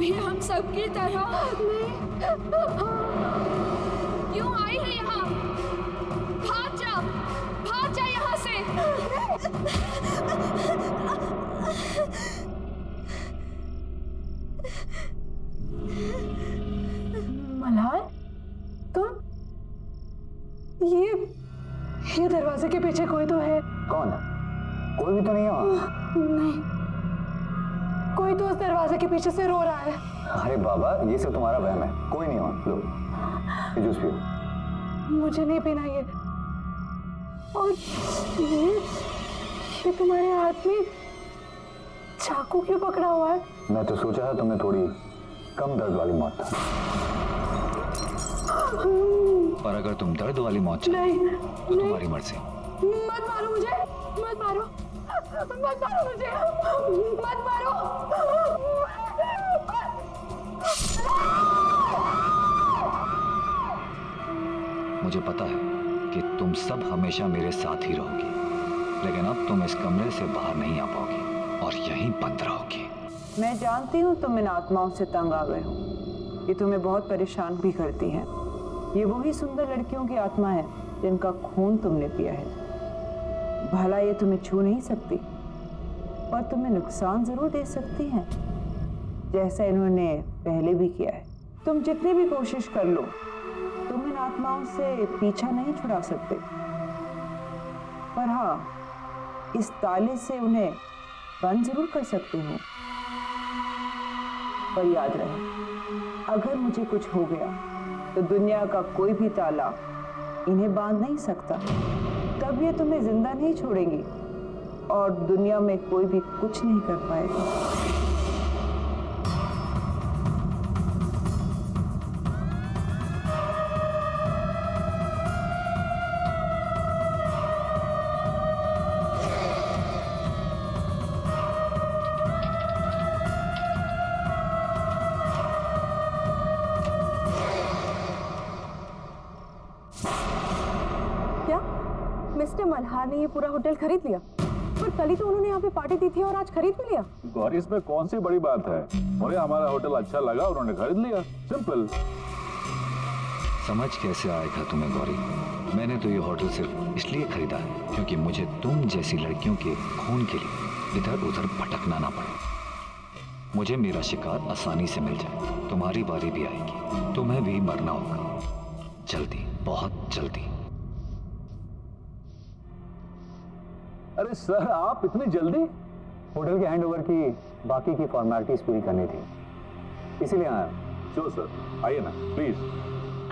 भी हम सबकी तरह क्यों आई है यहाँ? भाग जा यहाँ से। मल्हार, तुम? ये दरवाजे के पीछे कोई तो है। कौन? कोई भी तो नहीं है वहाँ। नहीं, कोई तो उस दरवाजे के पीछे से रो रहा है। अरे बाबा, ये सब तुम्हारा वहम है, कोई नहीं वहाँ। लो, ये जूस पियो। मुझे नहीं पीना ये। और ये तुम्हारे हाथ में चाकू क्यों पकड़ा हुआ है? मैं तो सोचा था तुम्हें थोड़ी कम दर्द वाली मौत था। पर अगर तुम दर्द वाली मौत चाहते तो तुम्हारी मर्जी। मत मारो मुझे, मत मारो, मत मारो मुझे, मत मारो। मुझे पता है कि तुम सब हमेशा मेरे साथ ही रहोगी, लेकिन अब तुम इस कमरे से बाहर नहीं आ पाओगी और यहीं बंद रहोगी। मैं जानती हूँ तुम इन आत्माओं से तंग आ गए हो। ये तुम्हें बहुत परेशान भी करती हैं। ये वही सुंदर लड़कियों की आत्मा है जिनका खून तुमने पिया है। भला ये तुम्हें छू नहीं सकती, पर तुम्हें नुकसान जरूर दे सकती हैं, जैसा इन्होंने पहले भी किया है। तुम जितनी भी कोशिश कर लो, तुम इन आत्माओं से पीछा नहीं छुड़ा सकते। पर हाँ, इस ताले से उन्हें बंद जरूर कर सकते हो। पर याद रहे, अगर मुझे कुछ हो गया तो दुनिया का कोई भी ताला इन्हें बांध नहीं सकता। तब ये तुम्हें जिंदा नहीं छोड़ेंगी और दुनिया में कोई भी कुछ नहीं कर पाएगा। मिस्टर मल्हार ने ये पूरा होटल खरीद लिया, पर कल ही तो उन्होंने यहाँ पे पार्टी दी थी और आज खरीद भी लिया। गौरी, इसमें कौन सी बड़ी बात है? मुझे हमारा होटल अच्छा लगा, उन्होंने खरीद लिया, सिंपल। समझ कैसे आएगा तुम्हें गौरी? मैंने तो ये होटल सिर्फ इसलिए खरीदा है क्योंकि मुझे तुम जैसी लड़कियों के खून के लिए इधर उधर भटकना ना पड़े। मुझे मेरा शिकार आसानी से मिल जाए। तुम्हारी बारी भी आएगी, तुम्हें भी मरना होगा, जल्दी, बहुत जल्दी। अरे सर, आप इतनी जल्दी? होटल के हैंडओवर की बाकी की फॉर्मेलिटीज पूरी करनी थी, इसीलिए आया। चलो सर, आइए ना प्लीज।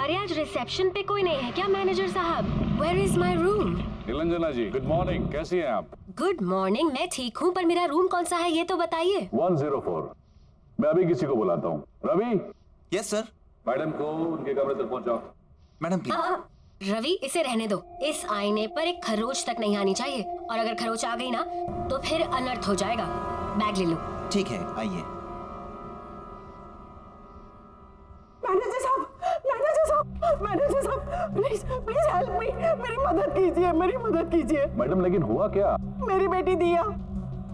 अरे आज रिसेप्शन पे कोई नहीं है क्या मैनेजर साहब? Where is my room? Nilanjana ji, good morning, कैसी हैं आप? गुड मॉर्निंग, मैं ठीक हूँ, पर मेरा रूम कौन सा है ये तो बताइए। 104। मैं अभी किसी को बुलाता हूँ। रवि। Yes sir. मैडम को उनके कमरे तक पहुँचाओ। Madam please. रवि, इसे रहने दो। इस आईने पर एक खरोच तक नहीं आनी चाहिए, और अगर खरोच आ गई ना तो फिर अनर्थ हो जाएगा। बैग ले लो। ठीक है, आइए। मैनेजर साहब, प्लीज हेल्प मी, मेरी मदद कीजिए। मैडम, लेकिन हुआ क्या? मेरी बेटी दिया,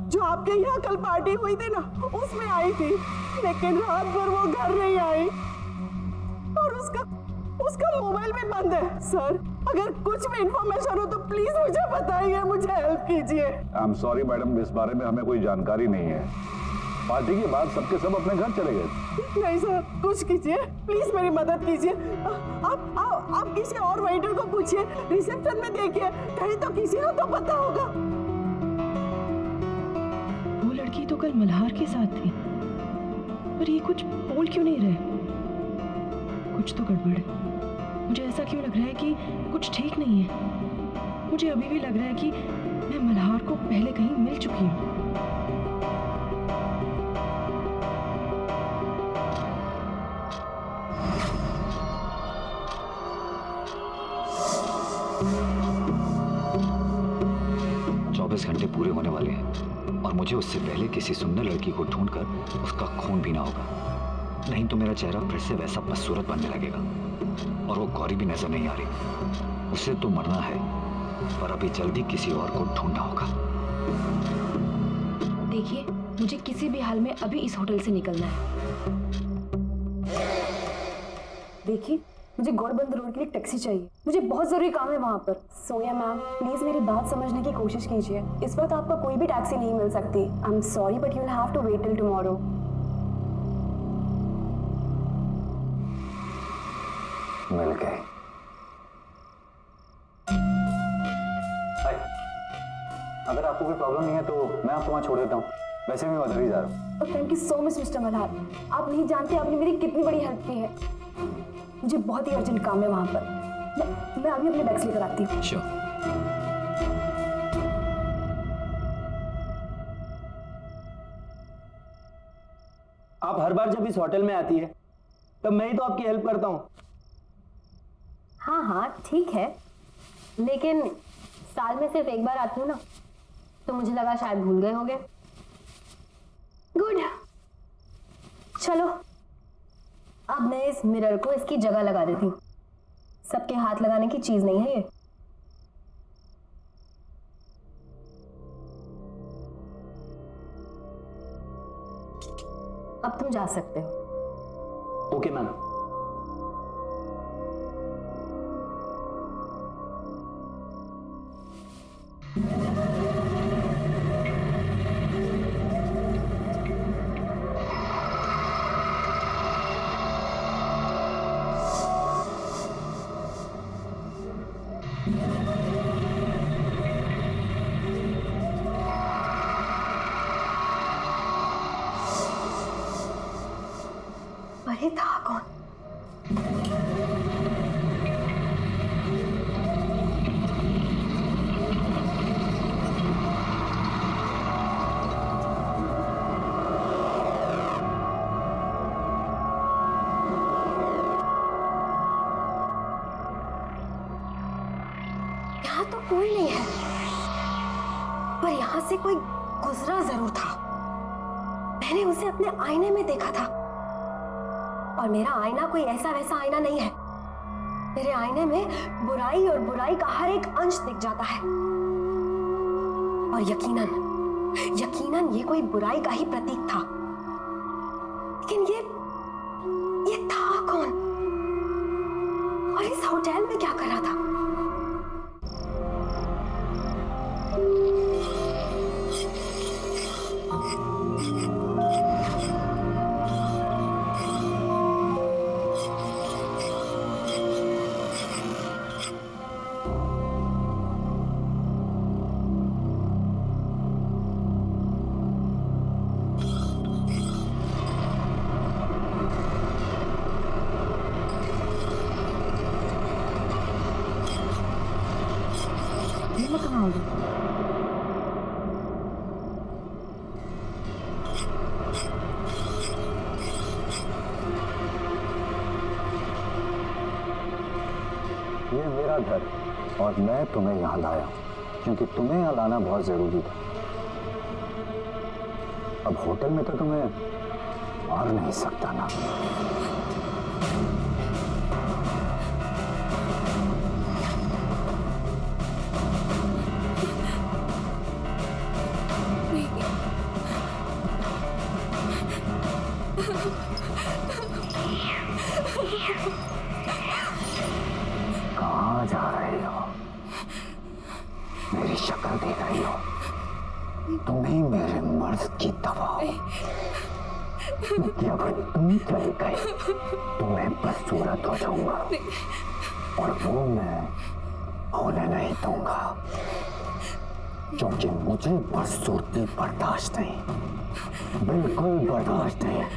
जो आपके यहाँ कल पार्टी हुई थी ना, उसमें आई थी, लेकिन रात भर वो घर नहीं आई और उसका मोबाइल भी बंद है। सर, अगर कुछ भी इंफॉर्मेशन हो तो प्लीज मुझे बताइए, मुझे हेल्प कीजिए। आई एम सॉरी मैडम, इस बारे में हमें कोई जानकारी नहीं है। पार्टी के बाद सबके सब अपने घर चले गए। नहीं सर, कुछ कीजिए, प्लीज मेरी मदद कीजिए। आप किसी और वेटर को पूछिए, रिसेप्शन में देखिए, कहीं तो किसी को तो पता होगा। वो लड़की तो कल मल्हार के साथ थी, पर ये कुछ बोल क्यों नहीं रहे? कुछ तो गड़बड़ है। मुझे ऐसा क्यों लग रहा है कि कुछ ठीक नहीं है। मुझे अभी भी लग रहा है कि मैं मल्हार को पहले कहीं मिल चुकी हूँ। घंटे पूरे होने वाले हैं और मुझे उससे पहले किसी सुंदर लड़की को ढूंढकर उसका खून पीना होगा, नहीं तो मेरा चेहरा फिर से वैसा बदसूरत बनने लगेगा। और वो गौरी भी नजर नहीं आ रही। उसे तो मरना है, पर अभी जल्दी किसी और को ढूंढना होगा। देखिए, मुझे किसी भी हाल में अभी इस होटल से निकलना है। देखिए, मुझे गौरबंद रोड के लिए टैक्सी चाहिए, मुझे बहुत जरूरी काम है वहाँ पर। सोया मैम, प्लीज मेरी बात समझने की कोशिश कीजिए। इस वक्त आपका कोई भी टैक्सी नहीं मिल सकती। I am sorry but you will have to wait till tomorrow. मिल गए। अगर आपको कोई प्रॉब्लम नहीं है तो मैं आपको वहाँ छोड़ देता हूँ, वैसे भी मैं उधर ही जा रहा हूँ। Thank you so much mister Malhar, आप नहीं जानते आपने मेरी कितनी बड़ी हेल्प की है। मुझे बहुत ही अर्जेंट काम है वहाँ पर। मैं अभी अपने बैग्स लेकर आती हूँ। श्योर। आप हर बार जब इस होटल में आती है तब मैं ही तो आपकी हेल्प करता हूँ। हाँ हाँ ठीक है, लेकिन साल में सिर्फ एक बार आती हूँ ना, तो मुझे लगा शायद भूल गए होंगे। गुड, चलो अब मैं इस मिरर को इसकी जगह लगा देती हूँ। सबके हाथ लगाने की चीज नहीं है ये। अब तुम जा सकते हो। Okay ma'am. अरे था कौन? यहाँ तो कोई नहीं है, पर यहाँ से कोई गुजरा जरूर था। मैंने उसे अपने आईने में देखा था, और मेरा आईना कोई ऐसा वैसा आईना नहीं है। मेरे आईने में बुराई और बुराई का हर एक अंश दिख जाता है, और यकीनन ये कोई बुराई का ही प्रतीक था। लेकिन ये था कौन, और इस होटल में क्या कर रहा था? ये मेरा घर, और मैं तुम्हें यहाँ लाया क्योंकि तुम्हें यहाँ लाना बहुत जरूरी था। अब होटल में तो तुम्हें मार नहीं सकता ना। कहाँ जा रही हो? मेरी शक्ल देख रही हो? तुम्हें मेरे मर्द की दवा हो। जब तुम चली गई तो मैं बदसूरत हो जाऊंगा, और वो मैं होने नहीं दूंगा, क्योंकि मुझे बदसूरती बर्दाश्त नहीं, बिल्कुल बर्दाश्त नहीं।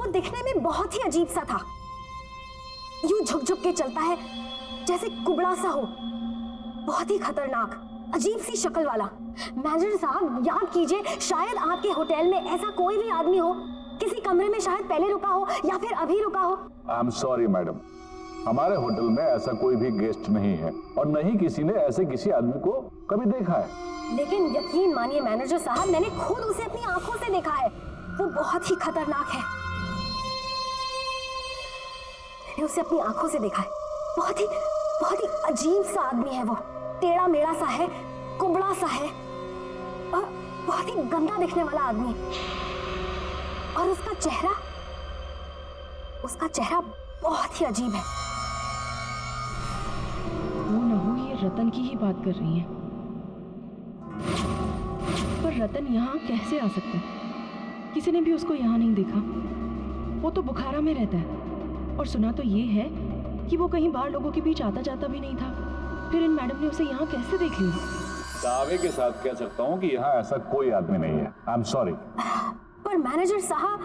वो दिखने में बहुत ही अजीब सा था। यूं झुक झुक के चलता है जैसे कुबड़ा सा हो, बहुत ही खतरनाक, अजीब सी शक्ल वाला। मैनेजर साहब याद कीजिए, शायद आपके होटल में ऐसा कोई भी आदमी हो, किसी कमरे में शायद पहले रुका हो या फिर अभी रुका हो। आई एम सॉरी मैडम, हमारे होटल में ऐसा कोई भी गेस्ट नहीं है और न ही किसी ने ऐसे किसी आदमी को कभी देखा है। लेकिन यकीन मानिए मैनेजर साहब, मैंने खुद उसे अपनी आंखों से देखा है। वो बहुत ही खतरनाक है। मैंने उसे अपनी आंखों से देखा है। बहुत ही अजीब सा आदमी है वो। टेढ़ा मेढ़ा सा है, कुबड़ा सा है और बहुत ही गंदा दिखने वाला आदमी। और उसका चेहरा बहुत ही अजीब है। वो न हो ये रतन की ही बात कर रही हैं। पर रतन यहाँ कैसे आ सकता है? किसी ने भी उसको यहाँ नहीं देखा। वो तो बुखारा में रहता है और सुना तो ये है कि वो कहीं बाहर लोगों के बीच आता जाता भी नहीं था। फिर इन मैडम ने उसे यहाँ कैसे देख लिया? दावे के साथ कह सकता हूँ कि यहाँ ऐसा कोई आदमी नहीं है। आई एम सॉरी। पर मैनेजर साहब,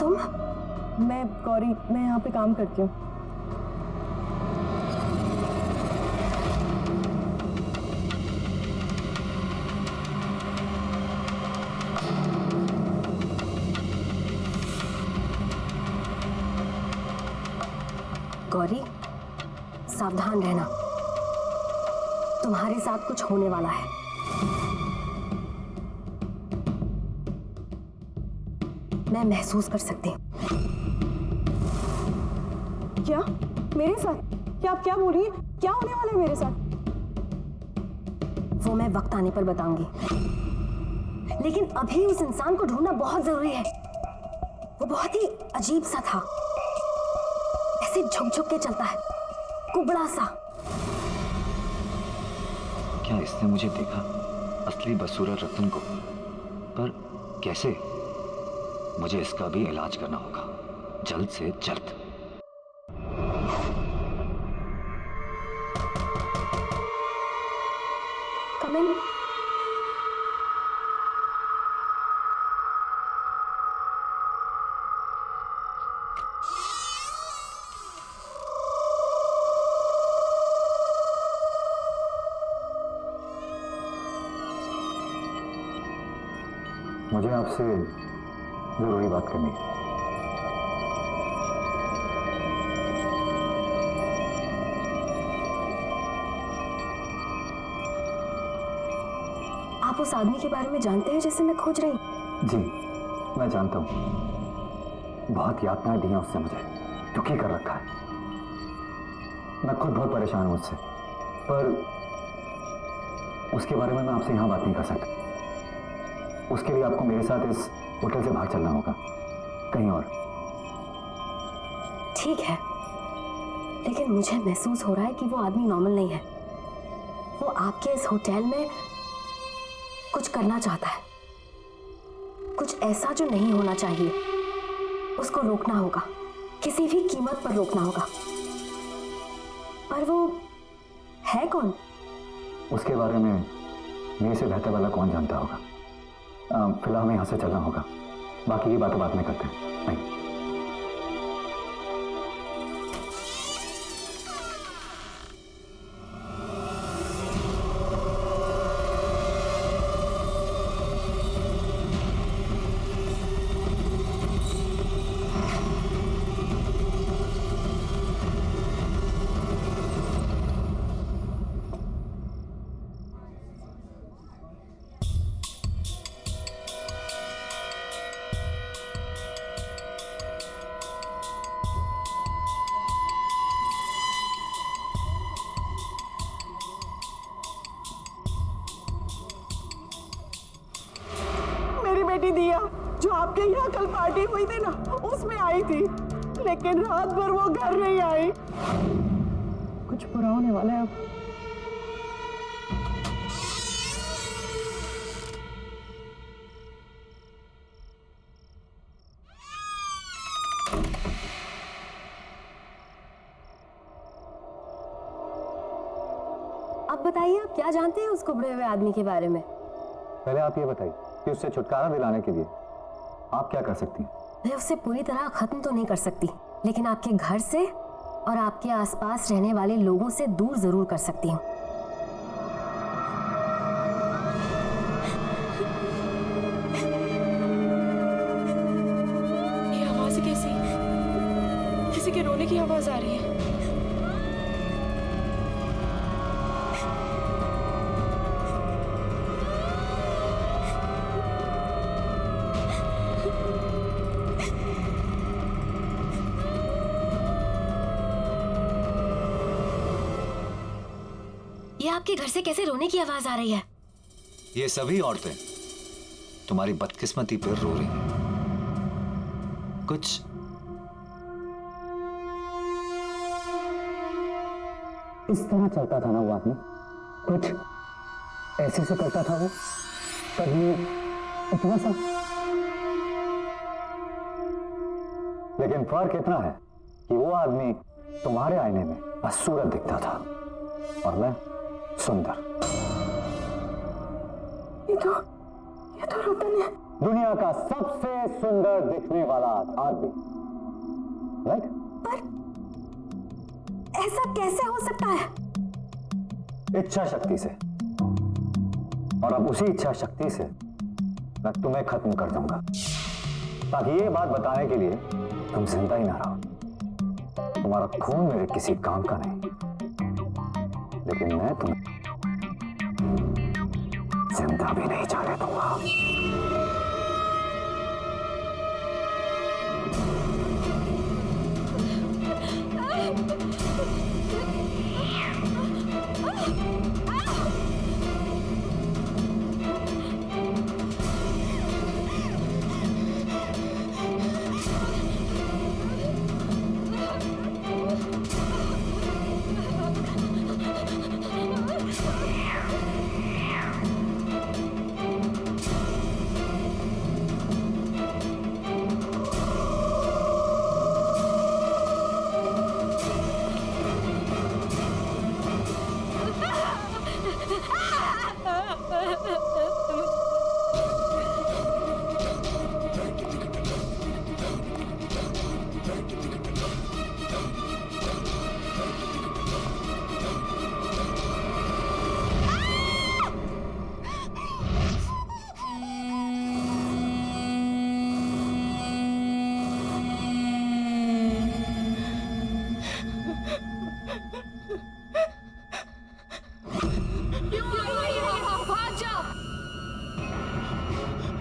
तुम? मैं गौरी, मैं यहाँ पे काम करती हूँ। गौरी, सावधान रहना, तुम्हारे साथ कुछ होने वाला है। मैं महसूस कर सकती हूँ। क्या? मेरे साथ? क्या आप क्या बोल रही हैं? क्या होने वाला है मेरे साथ? वो मैं वक्त आने पर बताऊंगी, लेकिन अभी उस इंसान को ढूंढना बहुत जरूरी है। वो बहुत ही अजीब सा था, ऐसे झुक झुक के चलता है, कुबड़ा सा। क्या इसने मुझे देखा, असली बसूरा रतन को? पर कैसे? मुझे इसका भी इलाज करना होगा, जल्द से जल्द। Come in. मुझे आपसे जरूरी बात करनी है। आप उस आदमी के बारे में जानते हैं जिसे मैं खोज रही हूँ? जी, मैं जानता हूँ। बहुत यातनाएं दी हैं उससे मुझे, दुखी कर रखा है। मैं खुद बहुत परेशान हूँ उससे, पर उसके बारे में मैं आपसे यहाँ बात नहीं कर सकता। उसके लिए आपको मेरे साथ इस होटल से बाहर चलना होगा, कहीं और। ठीक है, लेकिन मुझे महसूस हो रहा है कि वो आदमी नॉर्मल नहीं है। वो आपके इस होटल में कुछ करना चाहता है, कुछ ऐसा जो नहीं होना चाहिए। उसको रोकना होगा, किसी भी कीमत पर रोकना होगा। पर वो है कौन? उसके बारे में मेरे से बेहतर वाला कौन जानता होगा। फिलहाल हमें यहाँ से चलना होगा, बाकी की बातें बाद में करते हैं। नहीं। बेटी दिया जो आपके यहाँ कल पार्टी हुई थी ना, उसमें आई थी, लेकिन रात भर वो घर नहीं आई। कुछ बुरा होने वाला है अब। बताइए, आप क्या जानते हैं उस कुबड़े हुए आदमी के बारे में? पहले आप ये बताइए कि उससे छुटकारा दिलाने के लिए आप क्या कर सकती हैं? मैं उसे पूरी तरह खत्म तो नहीं कर सकती, लेकिन आपके घर से और आपके आसपास रहने वाले लोगों से दूर जरूर कर सकती हूँ। ये आवाज कैसी? किसी के रोने की आवाज आ रही है। ये आपके घर से कैसे रोने की आवाज आ रही है? ये सभी औरतें तुम्हारी बदकिस्मती पर रो रही हैं। कुछ इस तरह चलता था ना वो आदमी, कुछ ऐसे से करता था वो, कभी इतना सा। लेकिन फर्क इतना है कि वो आदमी तुम्हारे आईने में बदसूरत दिखता था और मैं सुंदर। ये तो रतन है। दुनिया का सबसे सुंदर दिखने वाला आदमी, राइट? पर ऐसा कैसे हो सकता है? इच्छा शक्ति से। और अब उसी इच्छा शक्ति से मैं तुम्हें खत्म कर दूंगा, ताकि ये बात बताने के लिए तुम जिंदा ही ना रहो। तुम्हारा खून मेरे किसी काम का नहीं, लेकिन मैं तुम्हें जिंदा भी नहीं जाने दूंगा।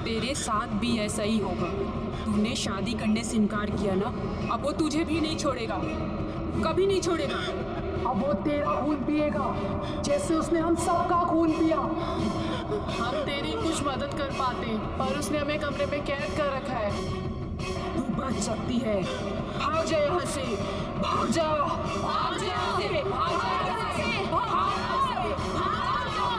तेरे साथ भी ऐसा ही होगा। तूने शादी करने से इनकार किया ना, अब वो तुझे भी नहीं छोड़ेगा, कभी नहीं छोड़ेगा। अब वो तेरा खून पिएगा, जैसे उसने हम सबका खून पिया। हम तेरी कुछ मदद कर पाते, पर उसने हमें कमरे में कैद कर रखा है। तू बच सकती है, भाग जा यहाँ से, भाग जा, भाग जा यहाँ से, भाग जा यहाँ से, भाग जा, भाग जा, भाग जा।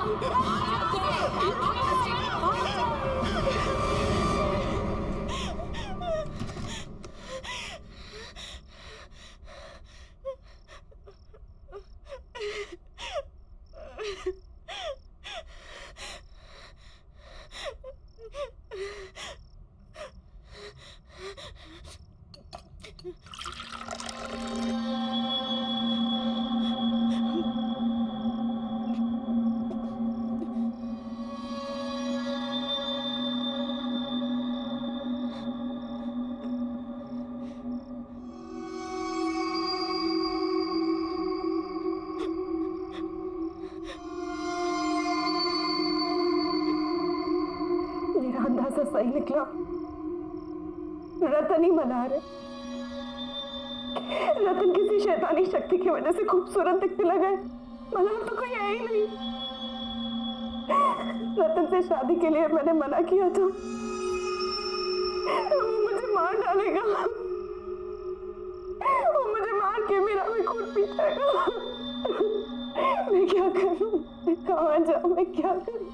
मेरा अंदाजा सही निकला, रतन ही मल्हार है। रतन किसी शैतानी शक्ति की वजह से खूबसूरत दिखने लगा है। मल्हार तो कोई है ही नहीं। रतन से शादी के लिए मैंने मना किया था, वो मुझे मार डालेगा, वो मुझे मार के मेरा भी खून पी जाएगा। मैं क्या करूं, मैं कहाँ जाऊं, मैं क्या करूं?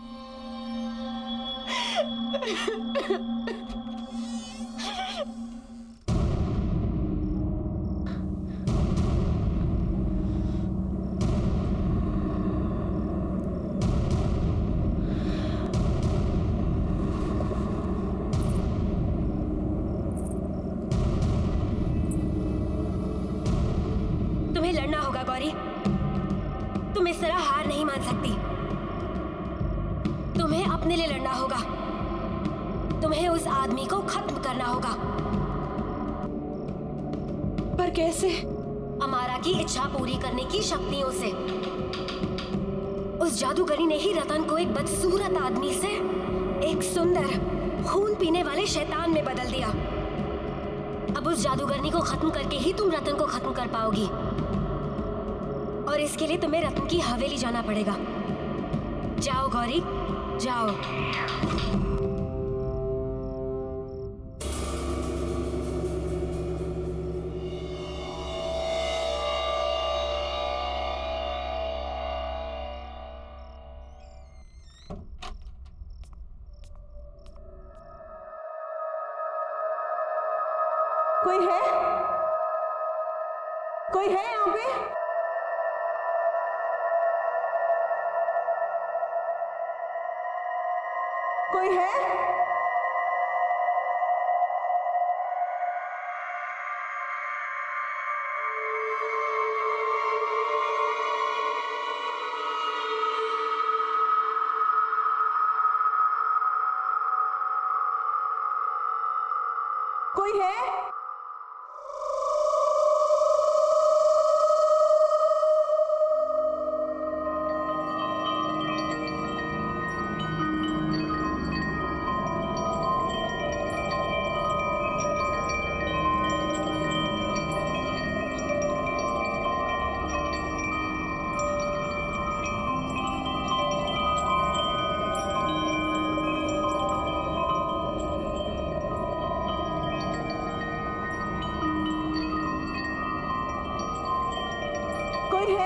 लड़ना होगा गौरी। तुम इस तरह हार नहीं मान सकती। तुम्हें अपने लिए लड़ना होगा। तुम्हें उस आदमी को खत्म करना होगा। पर कैसे? अमारा की इच्छा पूरी करने की शक्तियों से। उस जादूगरी ने ही रतन को एक बदसूरत आदमी से एक सुंदर खून पीने वाले शैतान में बदल दिया। अब उस जादूगरनी को खत्म करके ही तुम रतन को खत्म कर पाओगी। और इसके लिए तुम्हें रतन की हवेली जाना पड़ेगा। जाओ गौरी, जाओ। कोई है? कोई है यहाँ पे? कोई है? कोई है? कोई है?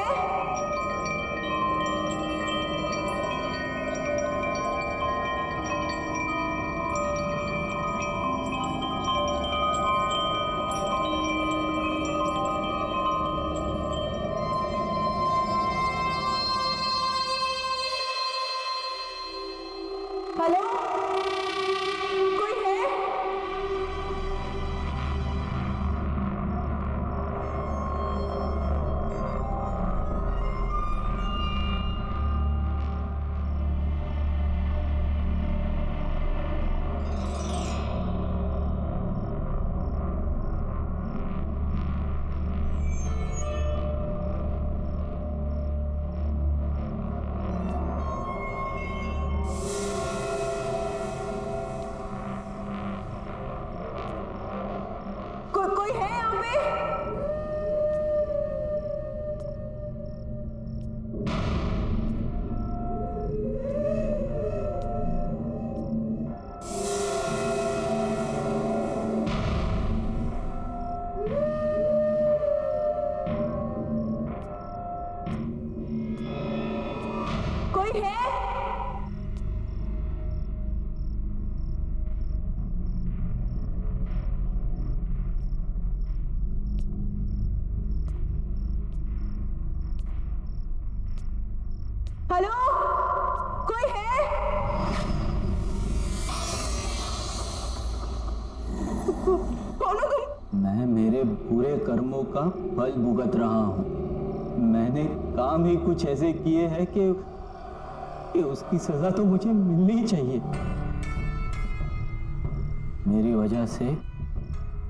हेलो? कोई है? कोई है यहाँ पे? कोई है? हेलो? कोई है? कौन हो तुम? मैं मेरे बुरे कर्मों का फल भुगत रहा हूँ। मैंने काम ही कुछ ऐसे किए हैं कि उसकी सजा तो मुझे मिलनी चाहिए। मेरी वजह से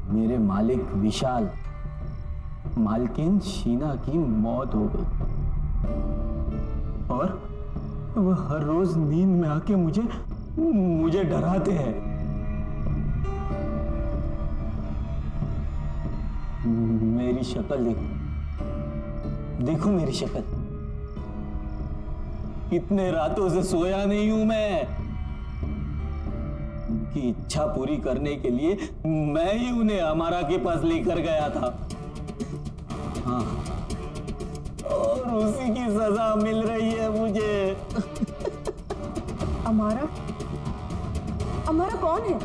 मेरे मालिक विशाल, मालकिन शीना की मौत हो गई और वह हर रोज नींद में आके मुझे डराते हैं। मेरी शक्ल देखो मेरी शक्ल। इतने रातों से सोया नहीं हूं मैं। उनकी इच्छा पूरी करने के लिए मैं ही उन्हें अमारा के पास लेकर गया था। हाँ, और उसी की सजा मिल रही है मुझे। अमारा? अमारा कौन है?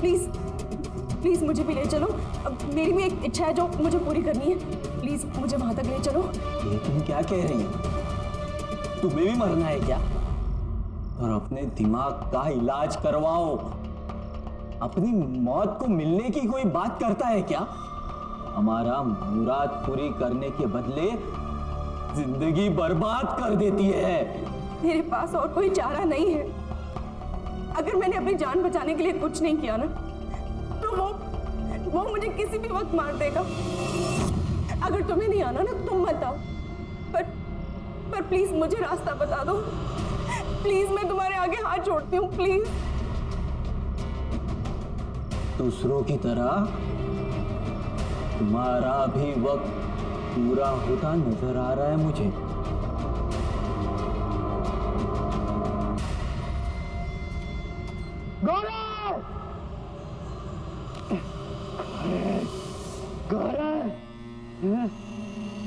प्लीज प्लीज मुझे भी ले चलो। अब मेरी भी एक इच्छा है जो मुझे पूरी करनी है। प्लीज मुझे वहां तक ले चलो। ये तुम क्या कह रही हो? तुम्हें भी मरना है क्या? और अपने दिमाग का इलाज करवाओ। अपनी मौत को मिलने की कोई बात करता है क्या? हमारा मुराद पूरी करने के बदले जिंदगी बर्बाद कर देती है। मेरे पास और कोई चारा नहीं है। अगर मैंने अपनी जान बचाने के लिए कुछ नहीं किया ना, तो वो मुझे किसी भी वक्त मार देगा। अगर तुम्हें नहीं आना ना, तुम मत आओ, पर प्लीज मुझे रास्ता बता दो। प्लीज, मैं तुम्हारे आगे हाथ जोड़ती हूँ, प्लीज। दूसरों की तरह तुम्हारा भी वक्त पूरा होता नजर आ रहा है मुझे।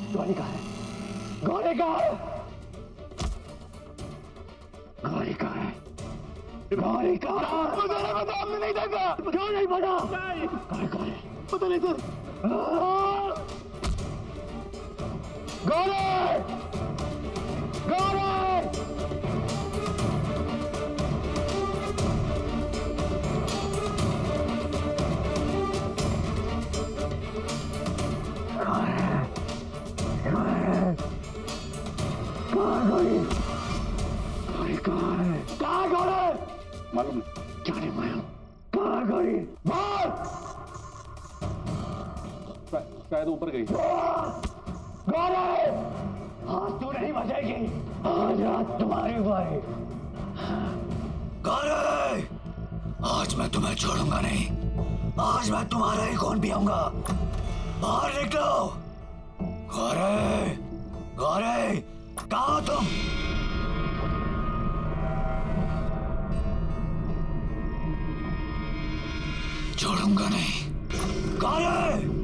गौरी कहाँ है? गौरी कहाँ है? गौरी कहाँ है? गौरी कहाँ है? मुझे नहीं पता, हमने नहीं देखा। क्यों नहीं पता? गौरी कहाँ है? पता नहीं सर। गौरी! गौरी! मालूम क्या नहीं मालूम? कहाँ गई? शायद ऊपर गई। गौरी! आज तू नहीं बचेगी। आज रात तुम्हारी बारी। गौरी! आज मैं तुम्हें छोड़ूंगा नहीं। आज मैं तुम्हारा ही खून पियूंगा। बाहर निकलो। गौरी! गौरी! कहाँ हो तुम? छोड़ूंगा नहीं। गौरी!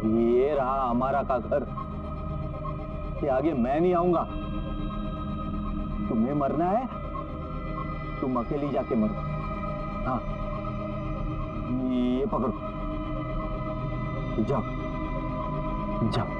ये रहा हमारा का घर। कि आगे मैं नहीं आऊंगा। तुम्हें मरना है, तुम अकेली जाके मरो। हाँ, ये पकड़ो, जाओ जाओ।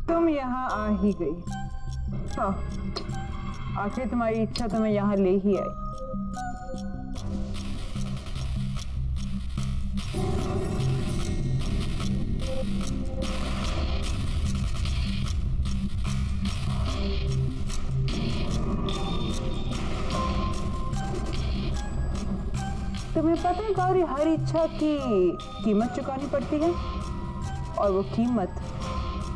तुम यहाँ आ ही गई। हाँ, आखिर तुम्हारी इच्छा तुम्हें यहाँ ले ही आई। तुम्हें पता है गौरी, हर इच्छा की कीमत चुकानी पड़ती है, और वो कीमत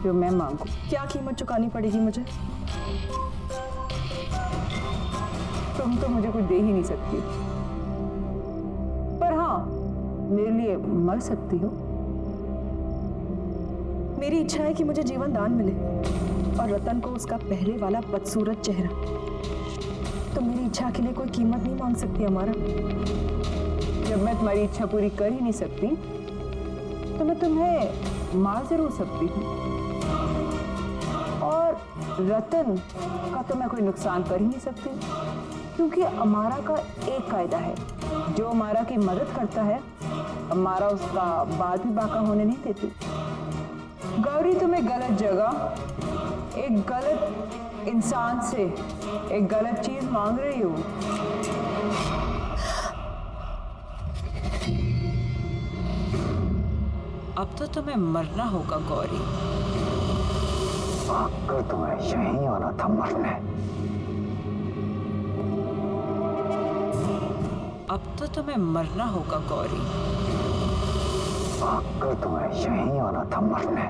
जो मैं मांगू। क्या कीमत चुकानी पड़ेगी मुझे? तुम तो मुझे कुछ दे ही नहीं सकती, पर हाँ मेरे लिए मर सकती हो। मेरी इच्छा है कि मुझे जीवन दान मिले और रतन को उसका पहले वाला बदसूरत चेहरा। तो मेरी इच्छा के लिए कोई कीमत नहीं मांग सकती हमारा। जब मैं तुम्हारी इच्छा पूरी कर ही नहीं सकती तो मैं तुम्हें मार जरूर सकती हूँ, और रतन का तो मैं कोई नुकसान कर ही नहीं सकती, क्योंकि अमारा का एक कायदा है, जो अमारा की मदद करता है अमारा उसका बाद भी बाका होने नहीं देती। गौरी तुम्हें गलत जगह एक गलत इंसान से एक गलत चीज मांग रही हो। अब तो तुम्हें मरना होगा गौरी। अगर तुम्हें यहीं आना था मरने, अब तो तुम्हें मरना होगा गौरी। अगर तुम्हें यहीं आना था मरने,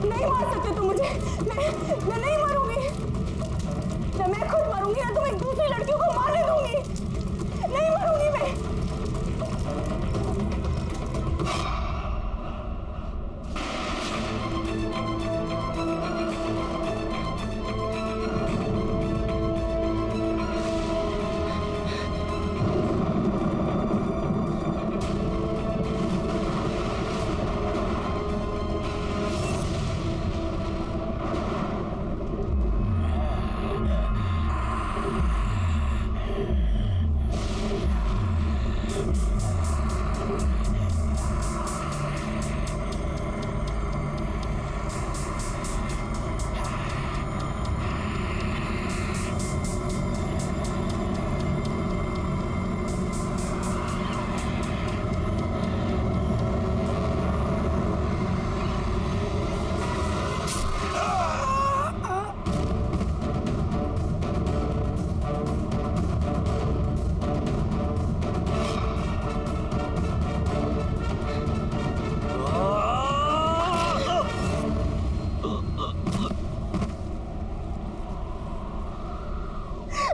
नहीं मार सकते तुम मुझे। मैं नहीं मरूंगी। ना मैं खुद मरूंगी, ना तुम्हें दूसरी लड़कियों को मारने दूंगी। नहीं मरूंगी मैं।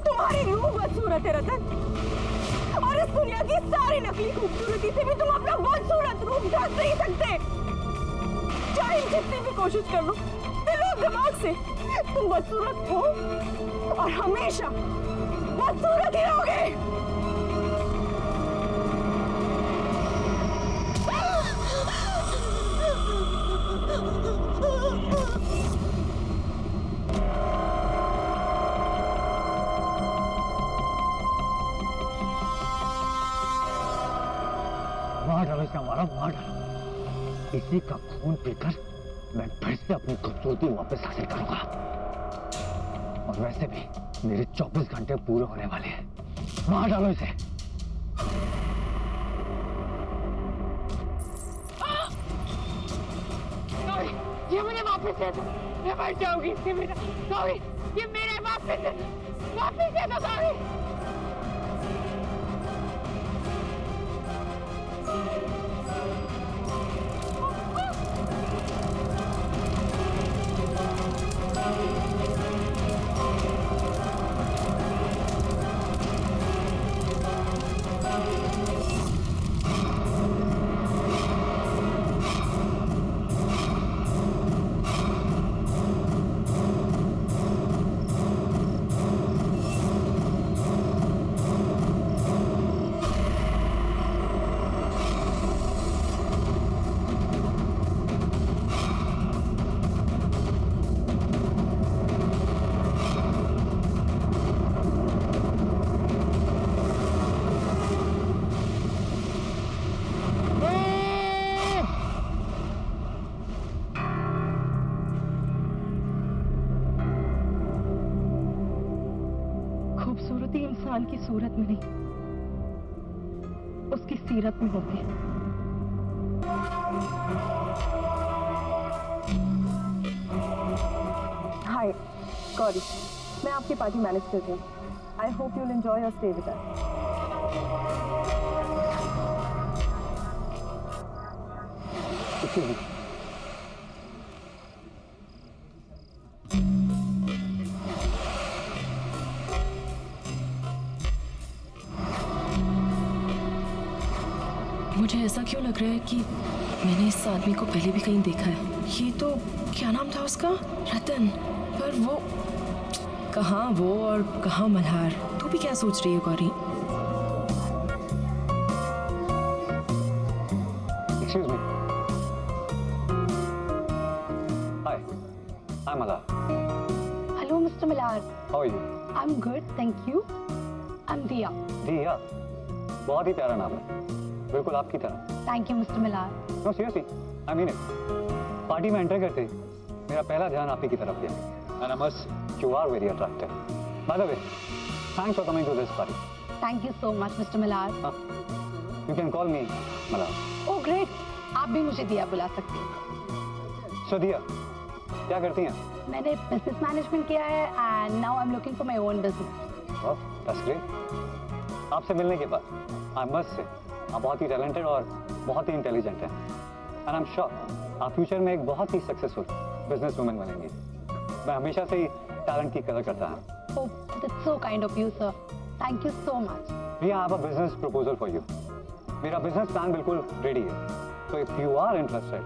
तुम्हारी रूह बदसूरत है रतन, और इस दुनिया की सारी नकली खूबसूरती से भी तुम अपना बदसूरत रूप ढक नहीं सकते। चाहे जितनी भी कोशिश कर लो दिलो दिमाग से, तुम बदसूरत हो और हमेशा बदसूरत ही रहोगे। मार डालो इसे, हमारा मार डालो। इसी का खून पीकर मैं फिर से अपनी खूबसूरती वापस हासिल करूंगा। और वैसे भी मेरे 24 घंटे पूरे होने वाले हैं। मार डालो इसे। ये मुझे वापस दे दो, मैं मर जाऊंगी। ये मेरा गौरी, ये मेरे वापस दे दो, वापस दे दो गौरी। खूबसूरती इंसान की सूरत में नहीं, उसकी सीरत में होती है। हाय गौरी, मैं आपकी पार्टी मैनेज कर रही हूँ। I hope you will enjoy your stay with us. मुझे ऐसा क्यों लग रहा है कि मैंने इस आदमी को पहले भी कहीं देखा है। ये तो क्या नाम था उसका, रतन। पर वो कहाँ वो और कहाँ मल्हार। तू भी क्या सोच रही है Gauri? Excuse me. Hi, I'm Malhar. Hello mister Malhar. How are you? I am good, thank you. I am दिया। दिया, बहुत ही प्यारा नाम है, बिल्कुल आपकी तरह। Thank you mister Malhar. No, seriously, I mean it. Party में एंटर करते ही मेरा पहला ध्यान आप ही की तरफ गया। And I must, you are very attractive. By the way, thanks for coming to this party. Thank you so much mister Malhar. You can call me Malhar. Oh great, आप भी मुझे दिया बुला सकते हैं। So दिया, क्या करती हैं? मैंने बिजनेस मैनेजमेंट किया है and now I am looking for my own business. Oh, that's great. आपसे मिलने के बाद I must say, आप बहुत ही टैलेंटेड और बहुत ही इंटेलिजेंट हैं। And I'm sure आप फ्यूचर में एक बहुत ही सक्सेसफुल बिजनेस वुमन बनेंगी। मैं हमेशा से ही टैलेंट की कदर करता हूँ। Oh that's so kind of you sir, thank you so much. We have a business proposal for you. मेरा बिजनेस प्लान बिल्कुल रेडी है, तो इफ यू आर इंटरेस्टेड,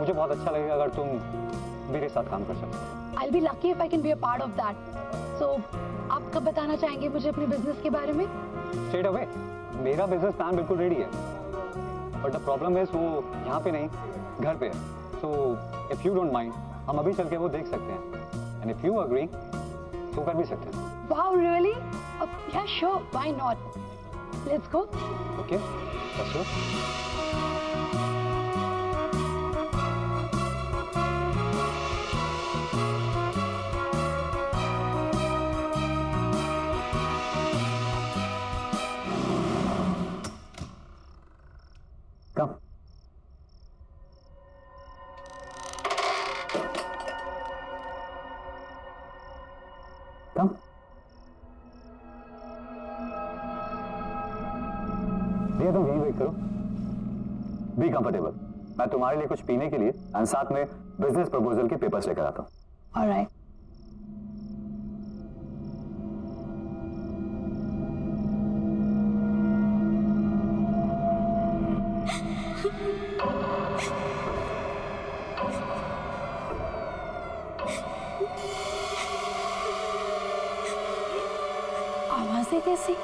मुझे बहुत अच्छा लगेगा अगर तुम मेरे साथ काम कर सकते। I'll be lucky if I can be a part of that. So आप कब बताना चाहेंगे मुझे अपने बिजनेस के बारे में? स्ट्रेट अवे, मेरा बिजनेस प्लान बिल्कुल रेडी है, बट द प्रॉब्लम इज वो यहाँ पे नहीं, घर पे है। So if you don't mind, हम अभी चल के वो देख सकते हैं, एंड इफ यू अग्री तो कर भी सकते हैं। Wow, really? Yeah, sure. Why not? Let's go. Okay, let's go. Come. Come. भैया तुम यहीं वेट करो। बी कंफर्टेबल, मैं तुम्हारे लिए कुछ पीने के लिए और साथ में बिजनेस प्रपोजल के पेपर्स लेकर आता हूँ। All right. आवाजें कैसी?